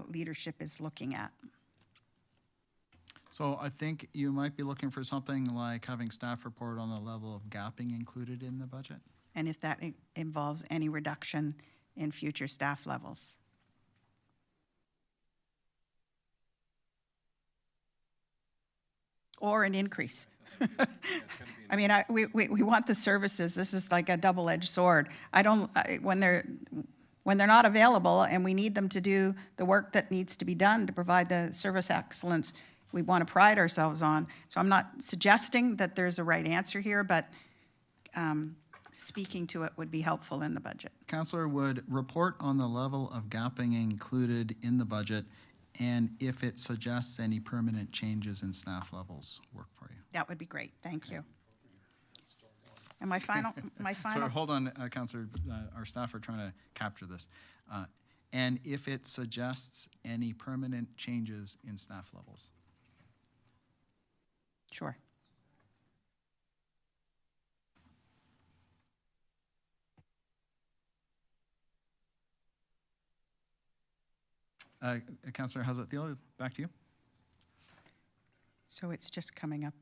[SPEAKER 4] leadership is looking at?
[SPEAKER 1] So I think you might be looking for something like having staff report on the level of gapping included in the budget.
[SPEAKER 4] And if that involves any reduction in future staff levels. Or an increase. I mean, we want the services. This is like a double-edged sword. When they're not available and we need them to do the work that needs to be done to provide the service excellence we want to pride ourselves on. So I'm not suggesting that there's a right answer here, but speaking to it would be helpful in the budget.
[SPEAKER 1] Councillor, would report on the level of gapping included in the budget, and if it suggests any permanent changes in staff levels, work for you?
[SPEAKER 4] That would be great. Thank you. And my final.
[SPEAKER 1] So hold on, Councillor. Our staff are trying to capture this. And if it suggests any permanent changes in staff levels?
[SPEAKER 4] Sure.
[SPEAKER 1] Councillor Hazat-Thiel, back to you.
[SPEAKER 4] So it's just coming up,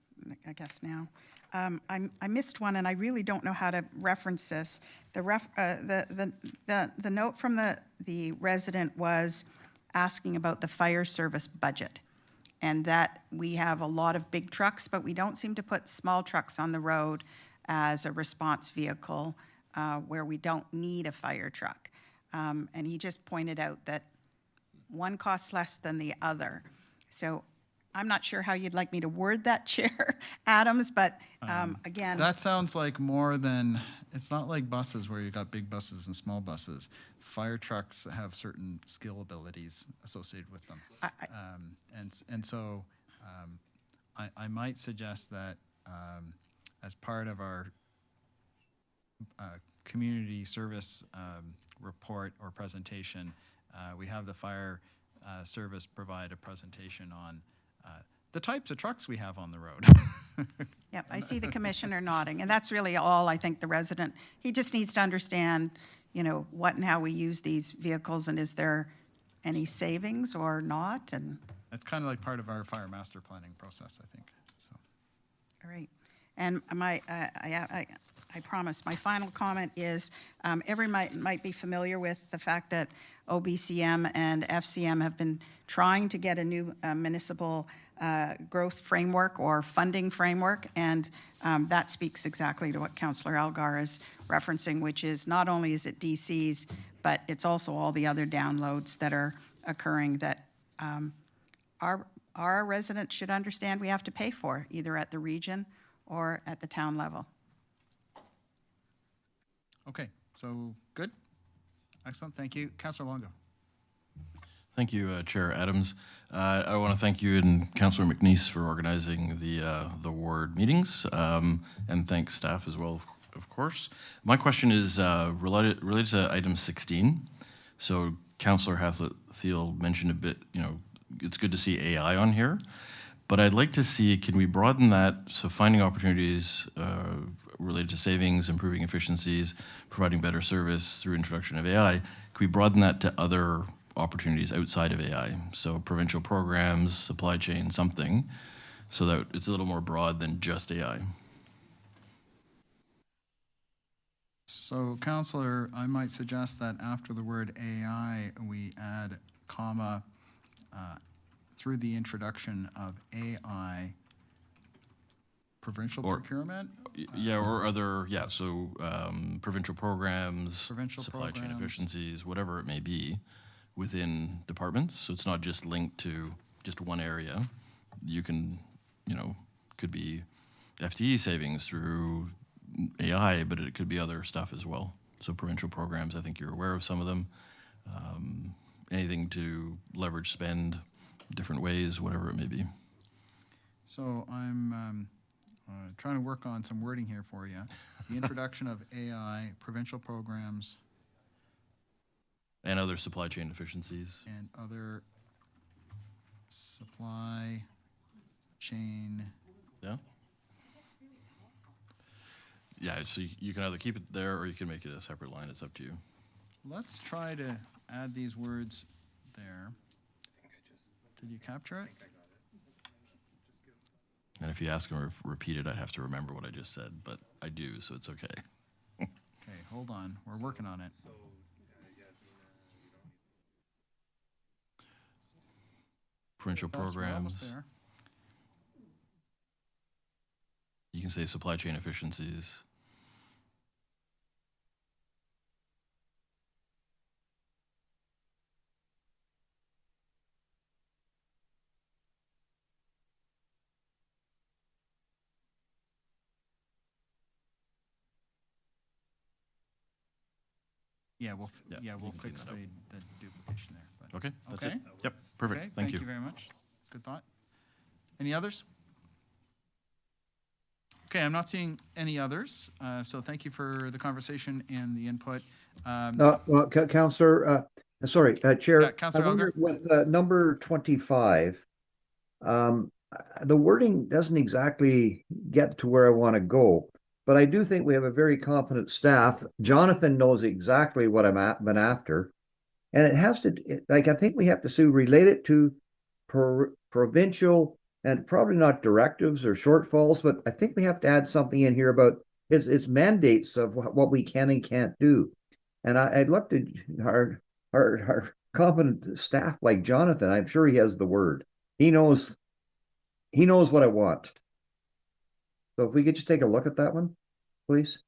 [SPEAKER 4] I guess, now. I missed one, and I really don't know how to reference this. The note from the resident was asking about the fire service budget, and that we have a lot of big trucks, but we don't seem to put small trucks on the road as a response vehicle where we don't need a fire truck. And he just pointed out that one costs less than the other. So I'm not sure how you'd like me to word that, Chair Adams, but again.
[SPEAKER 1] That sounds like more than, it's not like buses where you got big buses and small buses. fire trucks have certain skill abilities associated with them. And so I might suggest that as part of our community service report or presentation, we have the fire service provide a presentation on the types of trucks we have on the road.
[SPEAKER 4] Yep, I see the commissioner nodding, and that's really all I think the resident, he just needs to understand, you know, what and how we use these vehicles, and is there any savings or not, and,
[SPEAKER 1] It's kind of like part of our fire master planning process, I think, so.
[SPEAKER 4] all right. And I promise, my final comment is, everyone might be familiar with the fact that OBCM and FCM have been trying to get a new municipal growth framework or funding framework, and that speaks exactly to what Councillor Elgar is referencing, which is not only is it DCs, but it's also all the other downloads that are occurring that our residents should understand we have to pay for, either at the region or at the town level.
[SPEAKER 1] Okay, so good. Excellent, thank you. Councillor Longo.
[SPEAKER 11] Thank you, Chair Adams. I want to thank you and Councillor McNeese for organizing the ward meetings, and thank staff as well, of course. My question is related to item 16. So Councillor Hatfield mentioned a bit, you know, it's good to see AI on here, but I'd like to see, can we broaden that, so finding opportunities related to savings, improving efficiencies, providing better service through introduction of AI, can we broaden that to other opportunities outside of AI? So provincial programs, supply chain, something, so that it's a little more broad than just AI.
[SPEAKER 1] So, Councillor, I might suggest that after the word AI, we add comma through the introduction of AI provincial procurement?
[SPEAKER 11] Yeah, or other, yeah, so provincial programs,
[SPEAKER 1] Provincial
[SPEAKER 11] supply chain
[SPEAKER 1] programs.
[SPEAKER 11] efficiencies, whatever it may be within departments. So it's not just linked to just one area. You can, you know, could be FTE savings through AI, but it could be other stuff as well. So provincial programs, I think you're aware of some of them. Anything to leverage spend different ways, whatever it may be.
[SPEAKER 1] So I'm trying to work on some wording here for you. The introduction of AI, provincial programs,
[SPEAKER 11] And other supply chain efficiencies.
[SPEAKER 1] and other supply chain.
[SPEAKER 11] Yeah? Yeah, so you can either keep it there or you can make it a separate line. It's up to you.
[SPEAKER 1] Let's try to add these words there. Did you capture it?
[SPEAKER 11] And if you ask them to repeat it, I'd have to remember what I just said, but I do, so it's okay.
[SPEAKER 1] Okay, hold on. We're working on it.
[SPEAKER 11] Provincial
[SPEAKER 1] We're almost
[SPEAKER 11] programs.
[SPEAKER 1] there.
[SPEAKER 11] You can say supply chain efficiencies.
[SPEAKER 1] Yeah, we'll
[SPEAKER 11] Yeah, you can clean
[SPEAKER 1] fix
[SPEAKER 11] that up.
[SPEAKER 1] the duplication there. But.
[SPEAKER 11] Okay, that's
[SPEAKER 1] Okay.
[SPEAKER 11] it. Yep, perfect.
[SPEAKER 1] Okay,
[SPEAKER 11] Thank you.
[SPEAKER 1] Thank you very much. Good thought. Any others? Okay, I'm not seeing any others, so thank you for the conversation and the input.
[SPEAKER 5] Well, Councillor, Chair.
[SPEAKER 1] Yeah, Councillor
[SPEAKER 5] I wonder
[SPEAKER 1] Elgar.
[SPEAKER 5] with number 25, the wording doesn't exactly get to where I want to go, but I do think we have a very competent staff. Jonathan knows exactly what been after, and it has to, like, I think we have to relate it to provincial, and probably not directives or shortfalls, but I think we have to add something in here about its mandates of what we can and can't do. And I'd look to our competent staff like Jonathan. I'm sure he has the word. He knows what I want. So if we could just take a look at that one, please.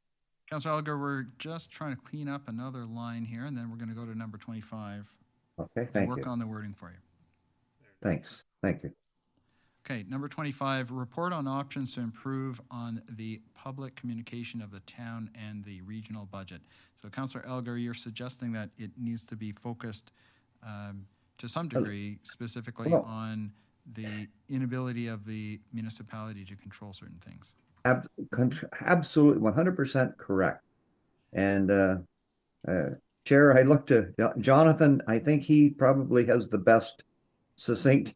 [SPEAKER 1] Councillor Elgar, we're just trying to clean up another line here, and then we're going to go to number 25.
[SPEAKER 5] Okay,
[SPEAKER 1] and
[SPEAKER 5] thank
[SPEAKER 1] work
[SPEAKER 5] you.
[SPEAKER 1] on the wording for you.
[SPEAKER 5] Thanks. Thank you.
[SPEAKER 1] Okay, number 25, report on options to improve on the public communication of the town and the regional budget. So Councillor Elgar, you're suggesting that it needs to be focused to some degree specifically
[SPEAKER 5] Well,
[SPEAKER 1] on the inability of the municipality to control certain things.
[SPEAKER 5] Absolutely, 100% correct. And Chair, I looked to Jonathan. I think he probably has the best succinct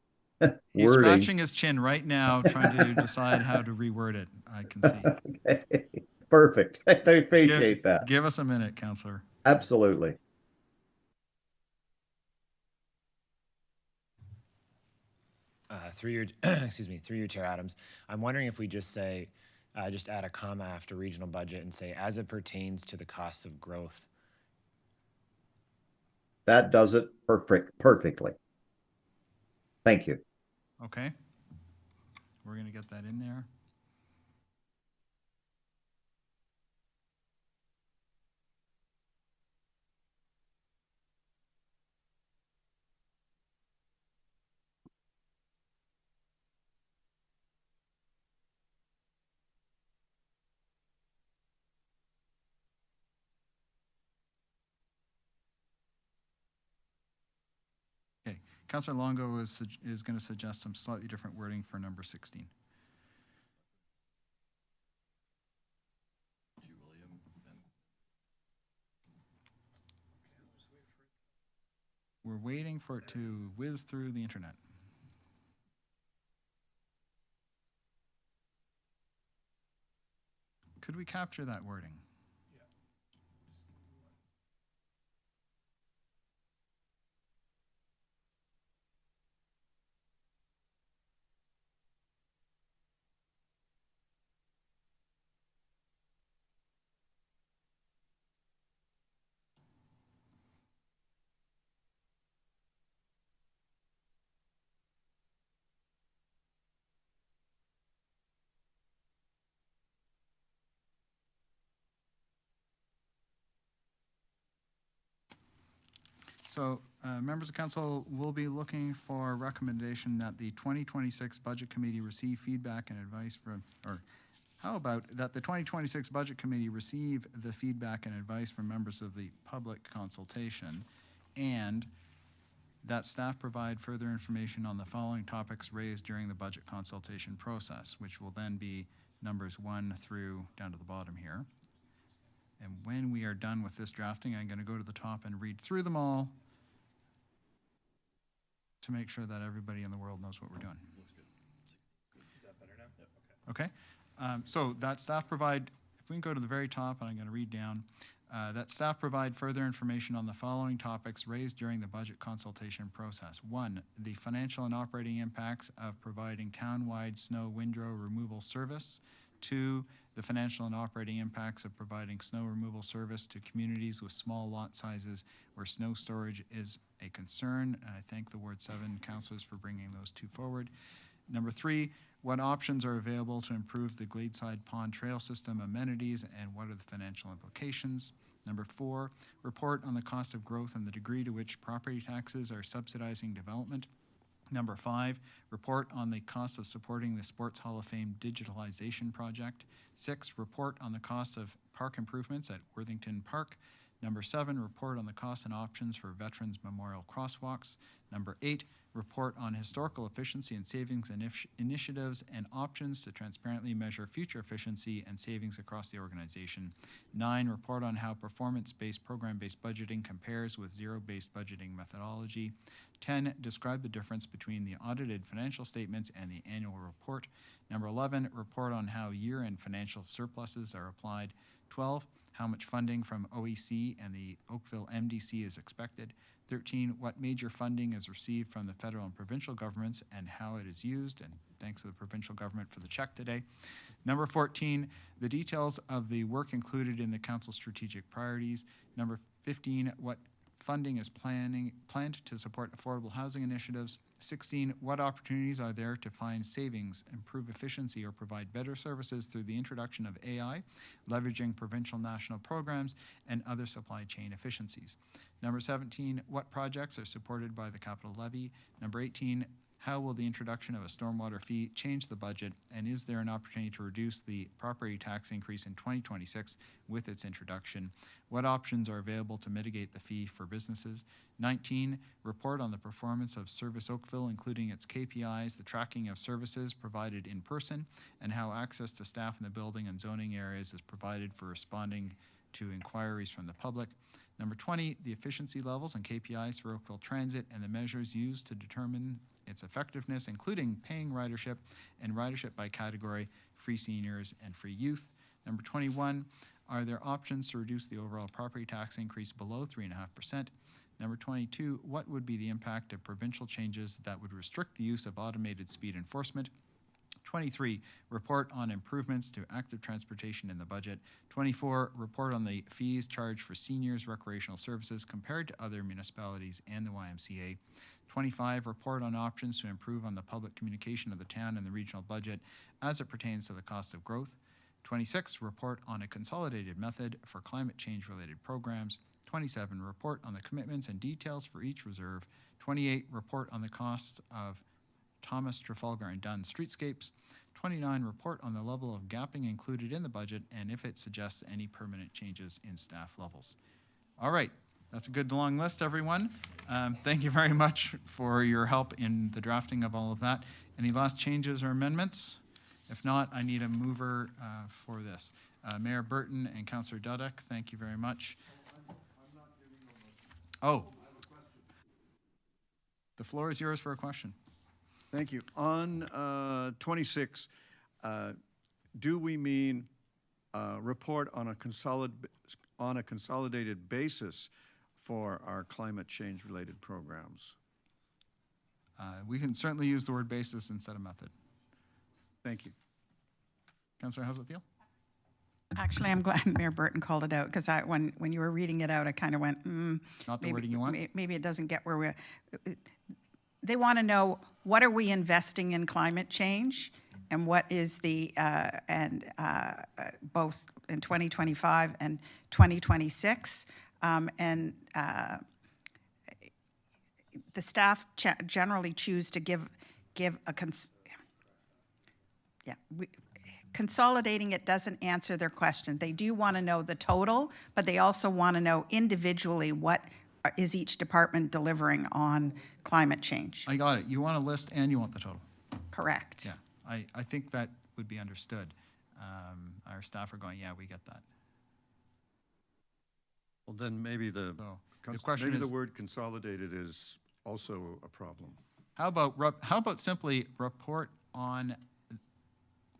[SPEAKER 1] He's
[SPEAKER 5] wording.
[SPEAKER 1] scratching his chin right now, trying to decide how to reword it, I can see.
[SPEAKER 5] Okay. Perfect. I appreciate that.
[SPEAKER 1] Give us a minute, Councillor.
[SPEAKER 5] Absolutely.
[SPEAKER 10] Through your, excuse me, through you, Chair Adams, I'm wondering if we just say, just add a comma after regional budget and say, as it pertains to the costs of growth.
[SPEAKER 5] That does it perfectly. Thank you.
[SPEAKER 1] Okay. We're going to get that in there. Okay. Councillor Longo is going to suggest some slightly different wording for number 16. We're waiting for it to whiz through the internet. Could we capture that wording? So, members of council will be looking for a recommendation that the 2026 Budget Committee receive feedback and advice from, or how about that the 2026 Budget Committee receive the feedback and advice from members of the public consultation, and that staff provide further information on the following topics raised during the budget consultation process, which will then be numbers 1 through down to the bottom here. And when we are done with this drafting, I'm going to go to the top and read through them all to make sure that everybody in the world knows what we're doing.
[SPEAKER 2] Is that better now? Okay.
[SPEAKER 1] Okay. So that staff provide, if we can go to the very top, and I'm going to read down, that staff provide further information on the following topics raised during the budget consultation process. 1, the financial and operating impacts of providing town-wide snow windrow removal service. 2, the financial and operating impacts of providing snow removal service to communities with small lot sizes where snow storage is a concern. And I thank the Ward 7 councillors for bringing those 2 forward. Number 3, what options are available to improve the Gladeside Pond Trail System amenities and what are the financial implications? Number 4, report on the cost of growth and the degree to which property taxes are subsidizing development. Number 5, report on the cost of supporting the Sports Hall of Fame digitalization project. 6, report on the cost of park improvements at Worthington Park. Number 7, report on the costs and options for Veterans Memorial Crosswalks. Number 8, report on historical efficiency and savings initiatives and options to transparently measure future efficiency and savings across the organization. 9, report on how performance-based program-based budgeting compares with zero-based budgeting methodology. 10, describe the difference between the audited financial statements and the annual report. Number 11, report on how year-end financial surpluses are applied. 12, how much funding from OEC and the Oakville MDC is expected. 13, what major funding is received from the federal and provincial governments and how it is used, and thanks to the provincial government for the check today. Number 14, the details of the work included in the council's strategic priorities. Number 15, what funding is planned to support affordable housing initiatives. 16, what opportunities are there to find savings, improve efficiency, or provide better services through the introduction of AI, leveraging provincial national programs, and other supply chain efficiencies. Number 17, what projects are supported by the capital levy. Number 18, How will the introduction of a stormwater fee change the budget? And is there an opportunity to reduce the property tax increase in 2026 with its introduction? What options are available to mitigate the fee for businesses? 19, report on the performance of Service Oakville, including its KPIs, the tracking of services provided in person, and how access to staff in the building and zoning areas is provided for responding to inquiries from the public. Number 20, the efficiency levels and KPIs for Oakville Transit and the measures used to determine its effectiveness, including paying ridership and ridership by category, free seniors and free youth. Number 21, are there options to reduce the overall property tax increase below 3.5%? Number 22, what would be the impact of provincial changes that would restrict the use of automated speed enforcement? 23, report on improvements to active transportation in the budget. 24, report on the fees charged for seniors recreational services compared to other municipalities and the YMCA. 25, report on options to improve on the public communication of the town and the regional budget as it pertains to the cost of growth. 26, report on a consolidated method for climate change related programs. 27, report on the commitments and details for each reserve. 28, report on the costs of Thomas, Trafalgar, and Dunn streetscapes. 29, report on the level of gapping included in the budget and if it suggests any permanent changes in staff levels. All right, that's a good long list, everyone. Thank you very much for your help in the drafting of all of that. Any last changes or amendments? If not, I need a mover for this. Mayor Burton and Councillor Dudek, thank you very much. Oh. The floor is yours for a question.
[SPEAKER 12] Thank you. On 26, do we mean report on a consolidated basis for our climate change related programs?
[SPEAKER 1] We can certainly use the word basis instead of method.
[SPEAKER 12] Thank you.
[SPEAKER 1] Councillor Haslett-Thiel?
[SPEAKER 4] Actually, I'm glad Mayor Burton called it out, because when you were reading it out, I kind of went,
[SPEAKER 1] Not the wording you want?
[SPEAKER 4] Maybe it doesn't get where we're... They want to know, what are we investing in climate change, and what is the, both in 2025 and 2026, the staff generally choose to give a consolidating it doesn't answer their question. They do want to know the total, but they also want to know individually what is each department delivering on climate change.
[SPEAKER 1] I got it. You want a list and you want the total.
[SPEAKER 4] Correct.
[SPEAKER 1] Yeah, I think that would be understood. Our staff are going, yeah, we get that.
[SPEAKER 12] Well, then maybe the
[SPEAKER 1] question
[SPEAKER 12] maybe
[SPEAKER 1] is,
[SPEAKER 12] the word consolidated is also a problem.
[SPEAKER 1] How about simply report on,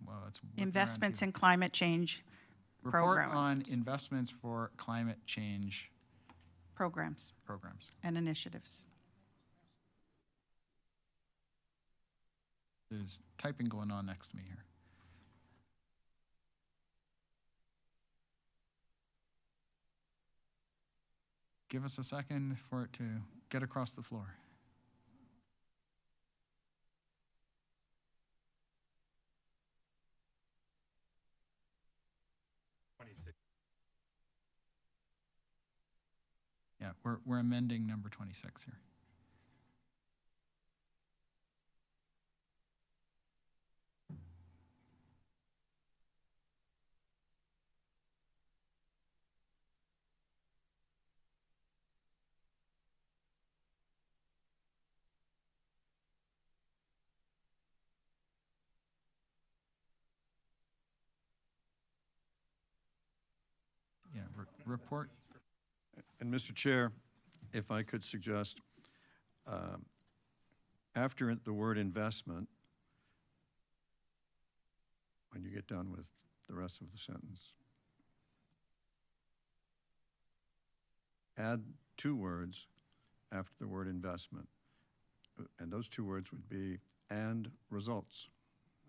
[SPEAKER 1] well, it's
[SPEAKER 4] investments in climate change
[SPEAKER 1] report
[SPEAKER 4] programs.
[SPEAKER 1] on investments for climate change
[SPEAKER 4] programs and initiatives.
[SPEAKER 1] There's typing going on next to me here. Give us a second for it to get across the floor. Yeah, we're amending number 26 here. Yeah, report.
[SPEAKER 12] And Mr. Chair, if I could suggest, after the word investment, when you get done with the rest of the sentence, add 2 words after the word investment. And those 2 words would be and results.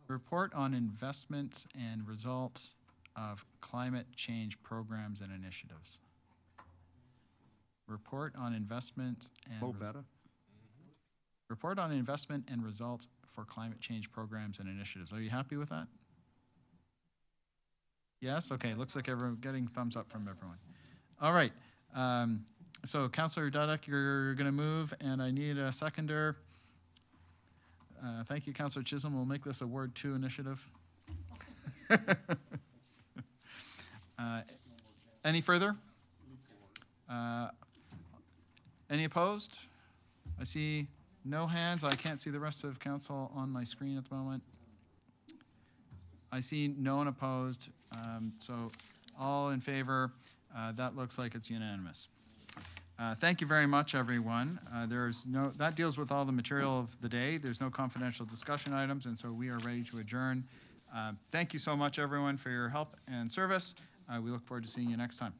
[SPEAKER 1] Report on investments and results of climate change programs and initiatives. Report on investment and report on investment and results for climate change programs and initiatives. Are you happy with that? Yes? Okay, looks like everyone getting thumbs up from everyone. All right. So Councillor Dudek, you're going to move, and I need a seconder. Thank you, Councillor Chisholm. We'll make this a Ward 2 initiative. Any further? Any opposed? I see no hands. I can't see the rest of council on my screen at the moment. I see no one opposed. So all in favor. That looks like it's unanimous. Thank you very much, everyone. That deals with all the material of the day. There's no confidential discussion items, and so we are ready to adjourn. Thank you so much, everyone, for your help and service. We look forward to seeing you next time.